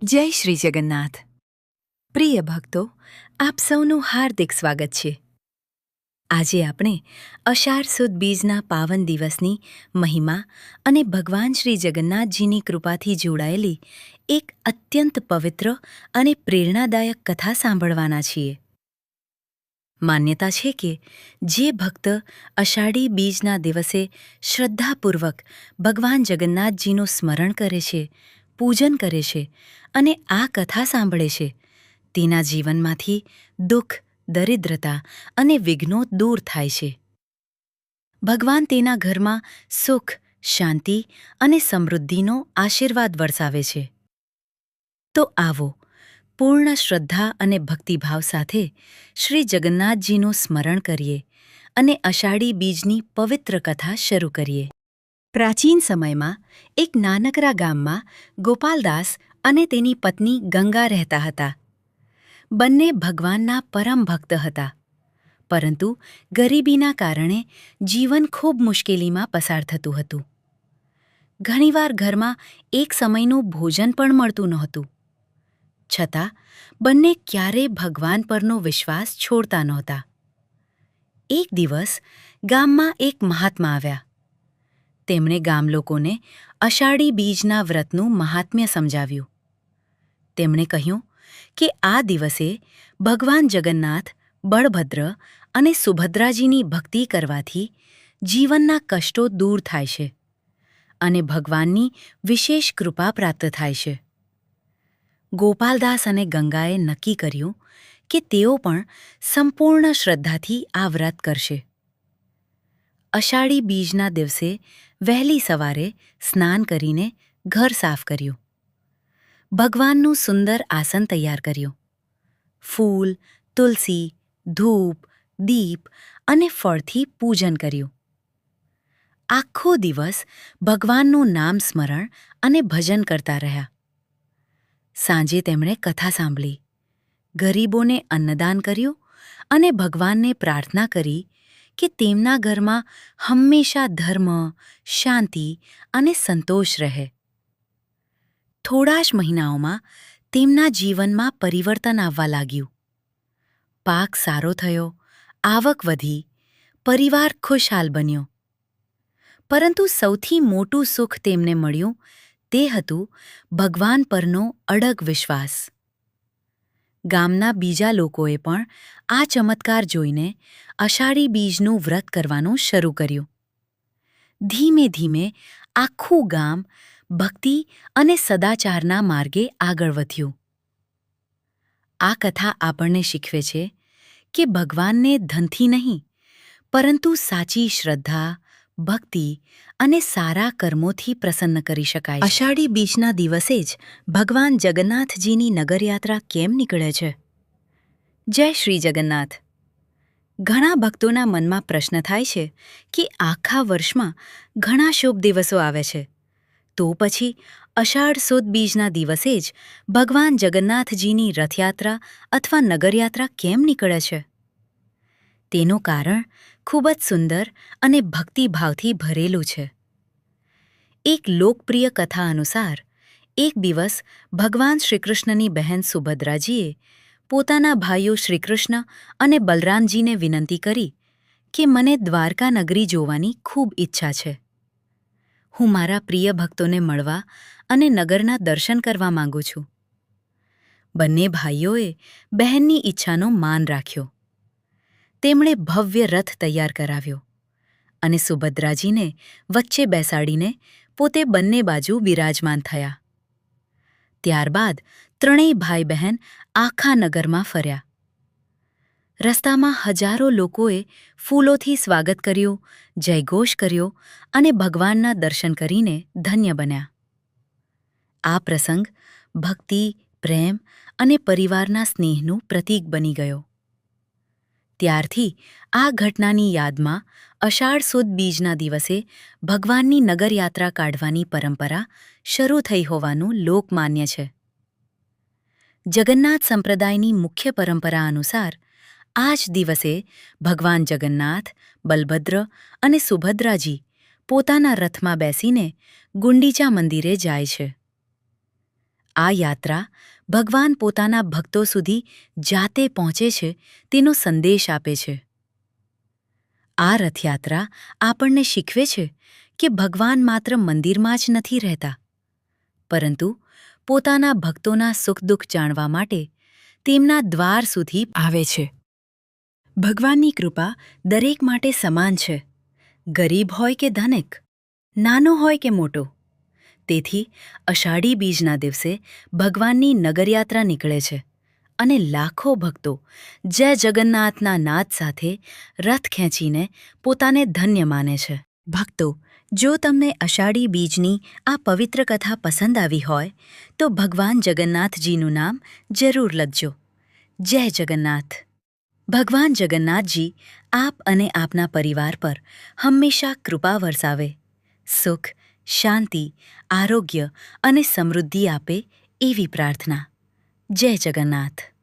જય શ્રી જગન્નાથ. પ્રિય ભક્તો, આપ સૌનું હાર્દિક સ્વાગત છે. આજે આપણે અષાઢ સુદ બીજના પાવન દિવસની મહિમા અને ભગવાન શ્રી જગન્નાથજીની કૃપાથી જોડાયેલી એક અત્યંત પવિત્ર અને પ્રેરણાદાયક કથા સાંભળવાના છીએ. માન્યતા છે કે જે ભક્ત અષાઢી બીજના દિવસે શ્રદ્ધાપૂર્વક ભગવાન જગન્નાથજીનું સ્મરણ કરે છે, પૂજન કરે છે અને આ કથા સાંભળે છે, તેના જીવનમાંથી દુઃખ, દરિદ્રતા અને વિઘ્નો દૂર થાય છે. ભગવાન તેના ઘરમાં સુખ, શાંતિ અને સમૃદ્ધિનો આશીર્વાદ વરસાવે છે. તો આવો, પૂર્ણ શ્રદ્ધા અને ભક્તિભાવ સાથે શ્રી જગન્નાથજીનું સ્મરણ કરીએ અને અષાઢી બીજની પવિત્ર કથા શરૂ કરીએ. પ્રાચીન સમયમાં એક નાનકડા ગામમાં ગોપાલદાસ અને તેની પત્ની ગંગા રહેતા હતા. બંને ભગવાનના પરમ ભક્ત હતા, પરંતુ ગરીબીના કારણે જીવન ખૂબ મુશ્કેલીમાં પસાર થતું હતું. ઘણીવાર ઘરમાં એક સમયનું ભોજન પણ મળતું નહોતું. છતાં બંને ક્યારેય ભગવાન પરનો વિશ્વાસ છોડતા નહોતા. એક દિવસ ગામમાં એક મહાત્મા આવ્યા. તેમણે ગામ લોકોને અષાઢી બીજના વ્રતનું મહાત્મ્ય સમજાવ્યું. તેમણે કહ્યું કે આ દિવસે ભગવાન જગન્નાથ, બળભદ્ર અને સુભદ્રાજીની ભક્તિ કરવાથી જીવનના કષ્ટો દૂર થાય છે અને ભગવાનની વિશેષ કૃપા પ્રાપ્ત થાય છે. ગોપાલદાસ અને ગંગાએ નક્કી કર્યું કે તેઓ પણ સંપૂર્ણ શ્રદ્ધાથી આ વ્રત કરશે. અષાઢી બીજના દિવસે વહેલી સવારે સ્નાન કરીને ઘર સાફ કર્યું. ભગવાનનું સુંદર આસન તૈયાર કર્યું. ફૂલ, તુલસી, ધૂપ, દીપ અને ફળથી પૂજન કર્યું. આખો દિવસ ભગવાનનું નામ સ્મરણ અને ભજન કરતા રહ્યા. સાંજે તેમણે કથા સાંભળી, ગરીબોને અન્નદાન કર્યું અને ભગવાનને પ્રાર્થના કરી કે તેમના ઘરમાં હંમેશા ધર્મ, શાંતિ અને સંતોષ રહે. થોડા જ મહિનાઓમાં તેમના જીવનમાં પરિવર્તન આવવા લાગ્યું. પાક સારો થયો, આવક વધી, પરિવાર ખુશહાલ બન્યો. પરંતુ સૌથી મોટું સુખ તેમને મળ્યું તે હતું ભગવાન પરનો અડગ વિશ્વાસ. ગામના બીજા લોકોએ પણ આ ચમત્કાર જોઈને અષાઢી બીજનું વ્રત કરવાનું શરૂ કર્યું. ધીમે ધીમે આખું ગામ ભક્તિ અને સદાચારના માર્ગે આગળ વધ્યું. આ કથા આપણને શીખવે છે કે ભગવાનને ધનથી નહીં, પરંતુ સાચી શ્રદ્ધા, ભક્તિ અને સારા કર્મોથી પ્રસન્ન કરી શકાય. અષાઢી બીજના દિવસે જ ભગવાન જગન્નાથજીની નગરયાત્રા કેમ નીકળે છે? જય શ્રી જગન્નાથ. ઘણા ભક્તોના મનમાં પ્રશ્ન થાય છે કે આખા વર્ષમાં ઘણા શુભ દિવસો આવે છે, તો પછી અષાઢ સુદ બીજના દિવસે જ ભગવાન જગન્નાથજીની રથયાત્રા અથવા નગરયાત્રા કેમ નીકળે છે? તેનું કારણ ખૂબ જ સુંદર અને ભક્તિભાવથી ભરેલું છે. એક લોકપ્રિય કથા અનુસાર એક દિવસ ભગવાન શ્રીકૃષ્ણની બહેન સુભદ્રાજીએ પોતાના ભાઈઓ શ્રીકૃષ્ણ અને બલરામજીને વિનંતી કરી કે મને દ્વારકા નગરી જોવાની ખૂબ ઈચ્છા છે. હું મારા પ્રિય ભક્તોને મળવા અને નગરના દર્શન કરવા માંગુ છું. બંને ભાઈઓએ બહેનની ઈચ્છાનો માન રાખ્યો. તેમણે ભવ્ય રથ તૈયાર કરાવ્યો અને સુભદ્રાજીને વચ્ચે બેસાડીને પોતે બંને બાજુ બિરાજમાન થયા. ત્યારબાદ ત્રણેય ભાઈ બહેન આખા નગરમાં ફર્યા. રસ્તામાં હજારો લોકોએ ફૂલોથી સ્વાગત કર્યું, જયઘોષ કર્યો અને ભગવાનના દર્શન કરીને ધન્ય બન્યા. આ પ્રસંગ ભક્તિ, પ્રેમ અને પરિવારના સ્નેહનું પ્રતીક બની ગયો. ત્યારથી આ ઘટનાની યાદમાં અષાઢ સુદ બીજના દિવસે ભગવાનની નગરયાત્રા કાઢવાની પરંપરા શરૂ થઈ હોવાનું લોકમાન્ય છે. જગન્નાથ સંપ્રદાયની મુખ્ય પરંપરા અનુસાર આ જ દિવસે ભગવાન જગન્નાથ, બલભદ્ર અને સુભદ્રાજી પોતાના રથમાં બેસીને ગુંડીચા મંદિરે જાય છે. આ યાત્રા ભગવાન પોતાના ભક્તો સુધી જાતે પહોંચે છે તેનો સંદેશ આપે છે. આ રથયાત્રા આપણને શીખવે છે કે ભગવાન માત્ર મંદિરમાં જ નથી રહેતા, પરંતુ પોતાના ભક્તોના સુખ-દુઃખ જાણવા માટે તેમના દ્વાર સુધી આવે છે. ભગવાનની કૃપા દરેક માટે સમાન છે, ગરીબ હોય કે ધનિક, નાનો હોય કે મોટો. તેથી અષાઢી બીજના દિવસે ભગવાનની નગરયાત્રા નીકળે છે અને લાખો ભક્તો જય જગન્નાથના નાદ સાથે રથ ખેંચીને પોતાને ધન્ય માને છે. ભક્તો, જો તમને અષાઢી બીજની આ પવિત્ર કથા પસંદ આવી હોય તો ભગવાન જગન્નાથજીનું નામ જરૂર લખજો. જય જગન્નાથ. ભગવાન જગન્નાથજી આપ અને આપના પરિવાર પર હંમેશા કૃપા વરસાવે, સુખ, શાંતિ, આરોગ્ય અને સમૃદ્ધિ આપે એવી પ્રાર્થના. જય જગન્નાથ.